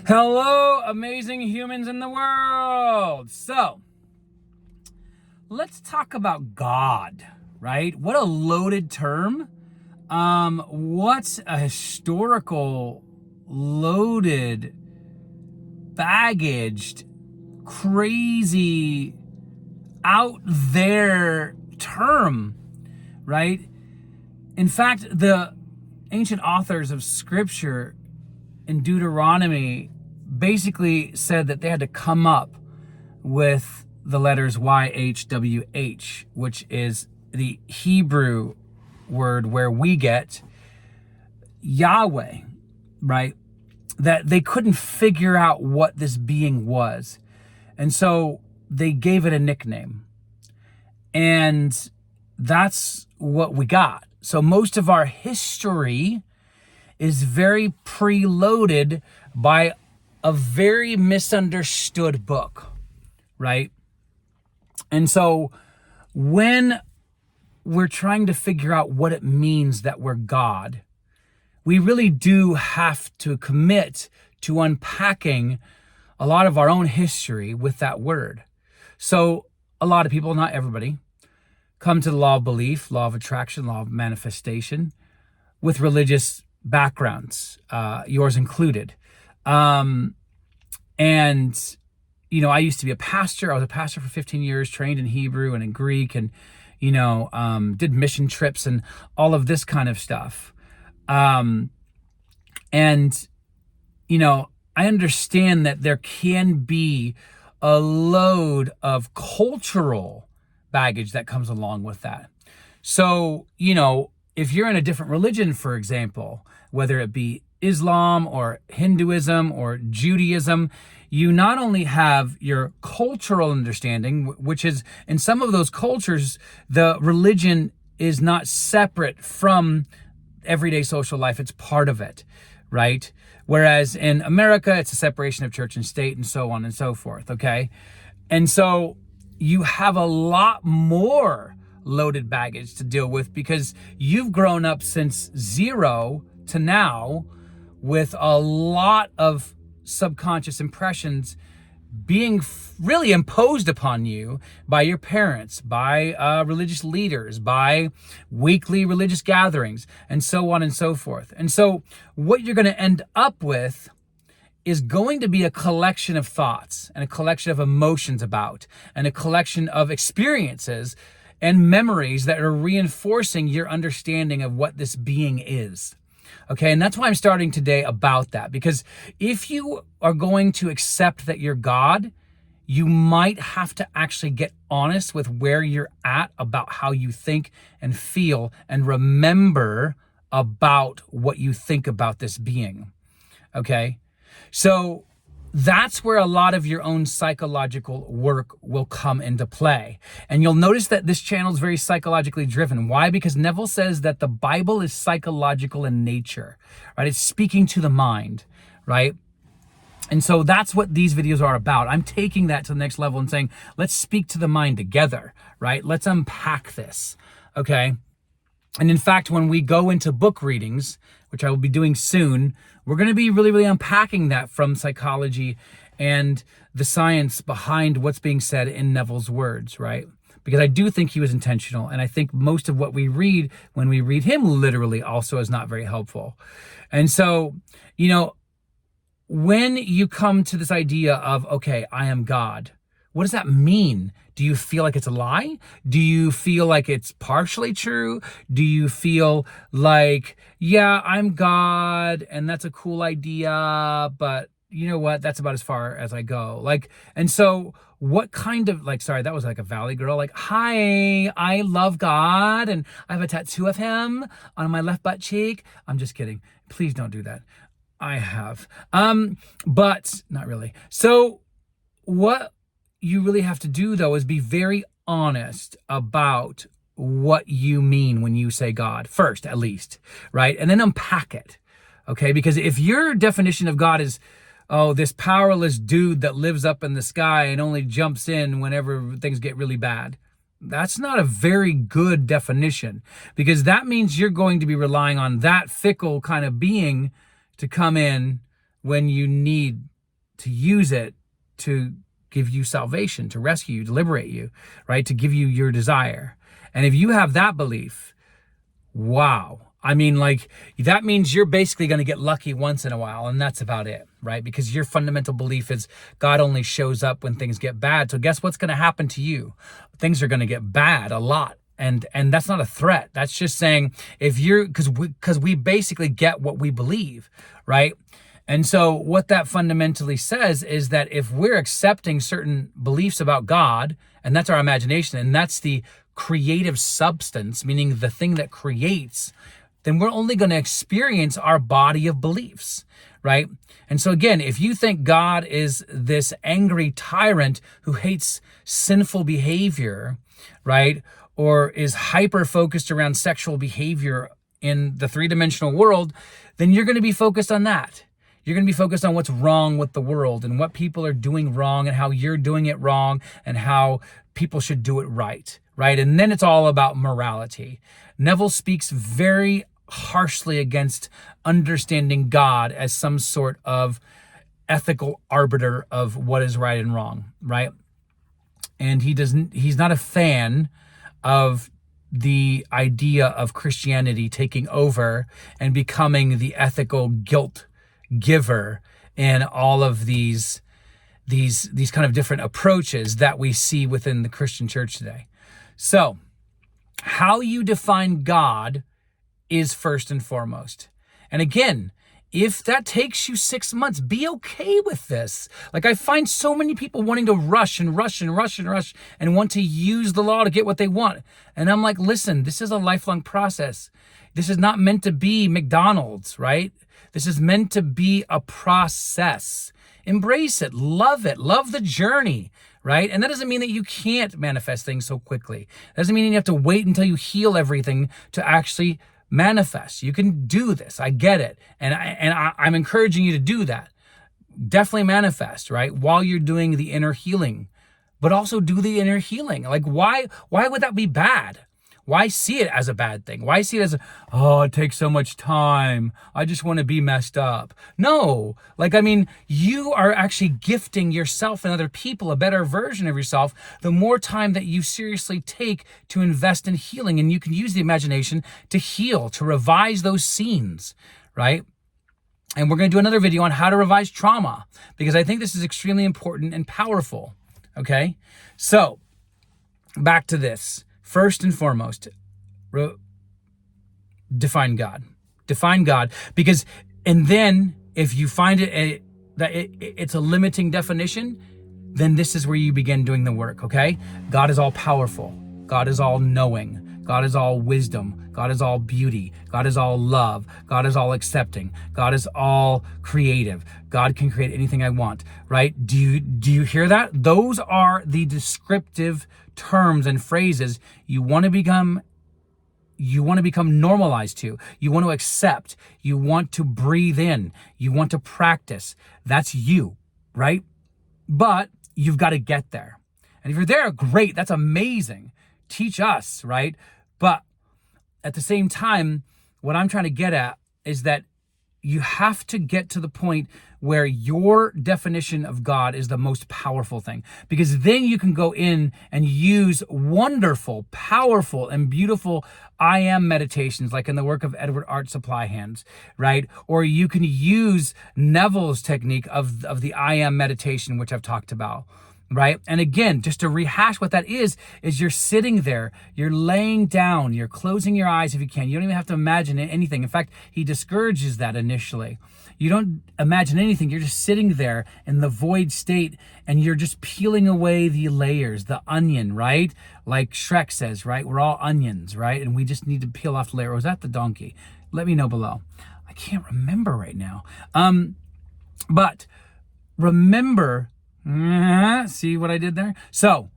Hello, amazing humans in the world. So, let's talk about God, right? What a loaded term. What's a historical, loaded, baggaged, crazy, out there term, right? In fact, the ancient authors of Scripture in Deuteronomy basically said that they had to come up with the letters YHWH, which is the Hebrew word where we get Yahweh, right? That they couldn't figure out what this being was. And so they gave it a nickname. And that's what we got. So most of our history is very preloaded by a very misunderstood book, right? And so when we're trying to figure out what it means that we're God, we really do have to commit to unpacking a lot of our own history with that word. So a lot of people, not everybody, come to the law of belief, law of attraction, law of manifestation with religious backgrounds, yours included. And, I used to be a pastor. I was a pastor for 15 years, trained in Hebrew and in Greek and, did mission trips and all of this kind of stuff. I understand that there can be a load of cultural baggage that comes along with that. So, if you're in a different religion, for example, whether it be Islam or Hinduism or Judaism, you not only have your cultural understanding, which is in some of those cultures, the religion is not separate from everyday social life. It's part of it, right? Whereas in America, it's a separation of church and state and so on and so forth, okay? And so you have a lot more loaded baggage to deal with because you've grown up since zero to now with a lot of subconscious impressions being really imposed upon you by your parents, by religious leaders, by weekly religious gatherings, and so on and so forth. And so what you're going to end up with is going to be a collection of thoughts and a collection of emotions about, and a collection of experiences and memories that are reinforcing your understanding of what this being is. Okay, and that's why I'm starting today about that, because if you are going to accept that you're God, you might have to actually get honest with where you're at about how you think and feel and remember about what you think about this being. Okay, so that's where a lot of your own psychological work will come into play. And you'll notice that this channel is very psychologically driven. Why? Because Neville says that the Bible is psychological in nature, right? It's speaking to the mind, right? And so that's what these videos are about. I'm taking that to the next level and saying, let's speak to the mind together, right? Let's unpack this, okay? And in fact, when we go into book readings, which I will be doing soon, we're going to be really, really unpacking that from psychology and the science behind what's being said in Neville's words, right? Because I do think he was intentional. And I think most of what we read when we read him literally also is not very helpful. And so, when you come to this idea of, okay, I am God, what does that mean? Do you feel like it's a lie? Do you feel like it's partially true? Do you feel like, yeah, I'm God and that's a cool idea, but you know what? That's about as far as I go. And so what kind of, sorry, that was like a Valley Girl. Hi, I love God and I have a tattoo of him on my left butt cheek. I'm just kidding. Please don't do that. I have, but not really. So what you really have to do, though, is be very honest about what you mean when you say God, first, at least, right? And then unpack it, okay? Because if your definition of God is, oh, this powerless dude that lives up in the sky and only jumps in whenever things get really bad, that's not a very good definition, because that means you're going to be relying on that fickle kind of being to come in when you need to use it to give you salvation, to rescue you, to liberate you, right? To give you your desire. And if you have that belief, wow. I mean, like, that means you're basically going to get lucky once in a while, and that's about it, right? Because your fundamental belief is God only shows up when things get bad. So guess what's going to happen to you? Things are going to get bad a lot. And that's not a threat. That's just saying, if you're, because we basically get what we believe, right? And so what that fundamentally says is that if we're accepting certain beliefs about God, and that's our imagination, and that's the creative substance, meaning the thing that creates, then we're only going to experience our body of beliefs, right? And so again, if you think God is this angry tyrant who hates sinful behavior, right? Or is hyper-focused around sexual behavior in the three-dimensional world, then you're going to be focused on that. You're going to be focused on what's wrong with the world and what people are doing wrong and how you're doing it wrong and how people should do it right, right? And then it's all about morality. Neville speaks very harshly against understanding God as some sort of ethical arbiter of what is right and wrong, right? And he's not a fan of the idea of Christianity taking over and becoming the ethical guilt giver in all of these kind of different approaches that we see within the Christian church today. So, how you define God is first and foremost. And again, if that takes you 6 months, be okay with this. Like, I find so many people wanting to rush and want to use the law to get what they want. And I'm like, listen, this is a lifelong process. This is not meant to be McDonald's, right? This is meant to be a process. Embrace it, love the journey, right? And that doesn't mean that you can't manifest things so quickly. That doesn't mean you have to wait until you heal everything to actually manifest. You can do this. I get it. And I'm encouraging you to do that. Definitely manifest, right? While you're doing the inner healing, but also do the inner healing. Like, why would that be bad? Why see it as a bad thing? Why see it as, it takes so much time. I just want to be messed up. No, you are actually gifting yourself and other people a better version of yourself the more time that you seriously take to invest in healing. And you can use the imagination to heal, to revise those scenes, right? And we're going to do another video on how to revise trauma, because I think this is extremely important and powerful, okay? So, back to this. First and foremost, define God. Define God, because, and then if you find it's a limiting definition, then this is where you begin doing the work, okay? God is all powerful. God is all knowing. God is all wisdom. God is all beauty. God is all love. God is all accepting. God is all creative. God can create anything I want, right? Do you hear that? Those are the descriptive terms and phrases you want to become normalized to. You want to accept. You want to breathe in. You want to practice. That's you, right? But you've got to get there. And if you're there, great. That's amazing. Teach us, right? But at the same time, what I'm trying to get at is that you have to get to the point where your definition of God is the most powerful thing, because then you can go in and use wonderful, powerful, and beautiful I am meditations, like in the work of Edward Art Supply Hands, right? Or you can use Neville's technique of the I am meditation, which I've talked about, right? And again, just to rehash what that is you're sitting there, you're laying down, you're closing your eyes if you can. You don't even have to imagine anything. In fact, he discourages that initially. You don't imagine anything. You're just sitting there in the void state, and you're just peeling away the layers, the onion, right? Like Shrek says, right? We're all onions, right? And we just need to peel off the layer. Or was that the donkey? Let me know below. I can't remember right now. But remember, see what I did there? So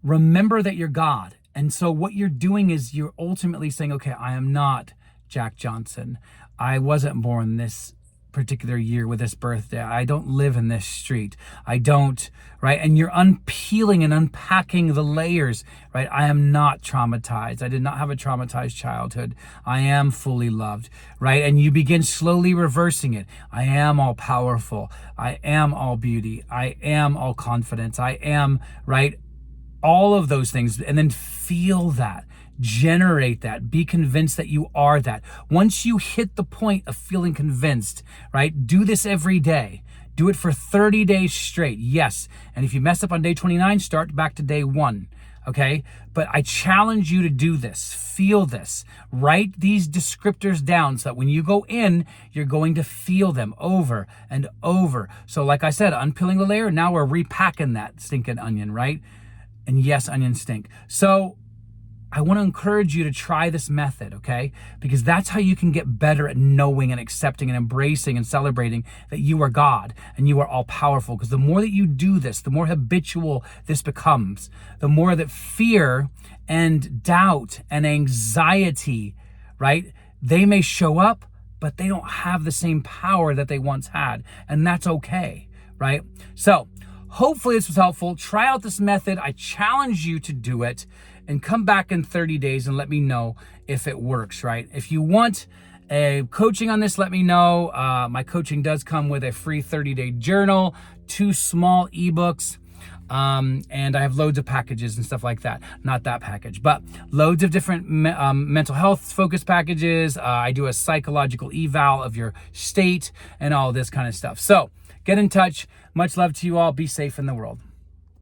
remember that you're God. And so what you're doing is you're ultimately saying, okay, I am not Jack Johnson. I wasn't born this particular year with this birthday. I don't live in this street. I don't, right? And you're unpeeling and unpacking the layers, right? I am not traumatized. I did not have a traumatized childhood. I am fully loved, right? And you begin slowly reversing it. I am all powerful. I am all beauty. I am all confidence. I am, right? All of those things. And then feel that. Generate that. Be convinced that you are that. Once you hit the point of feeling convinced, right? Do this every day. Do it for 30 days straight. Yes. And if you mess up on day 29, start back to day 1. Okay? But I challenge you to do this. Feel this. Write these descriptors down so that when you go in, you're going to feel them over and over. So like I said, unpeeling the layer, now we're repacking that stinking onion, right? And yes, onions stink. So I want to encourage you to try this method, okay? Because that's how you can get better at knowing and accepting and embracing and celebrating that you are God and you are all powerful. Because the more that you do this, the more habitual this becomes, the more that fear and doubt and anxiety, right? They may show up, but they don't have the same power that they once had. And that's okay, right? So hopefully this was helpful. Try out this method. I challenge you to do it. And come back in 30 days and let me know if it works, right? If you want a coaching on this, let me know. My coaching does come with a free 30-day journal, 2 small ebooks, and I have loads of packages and stuff like that. Not that package, but loads of different mental health focused packages. I do a psychological eval of your state and all this kind of stuff. So get in touch. Much love to you all. Be safe in the world.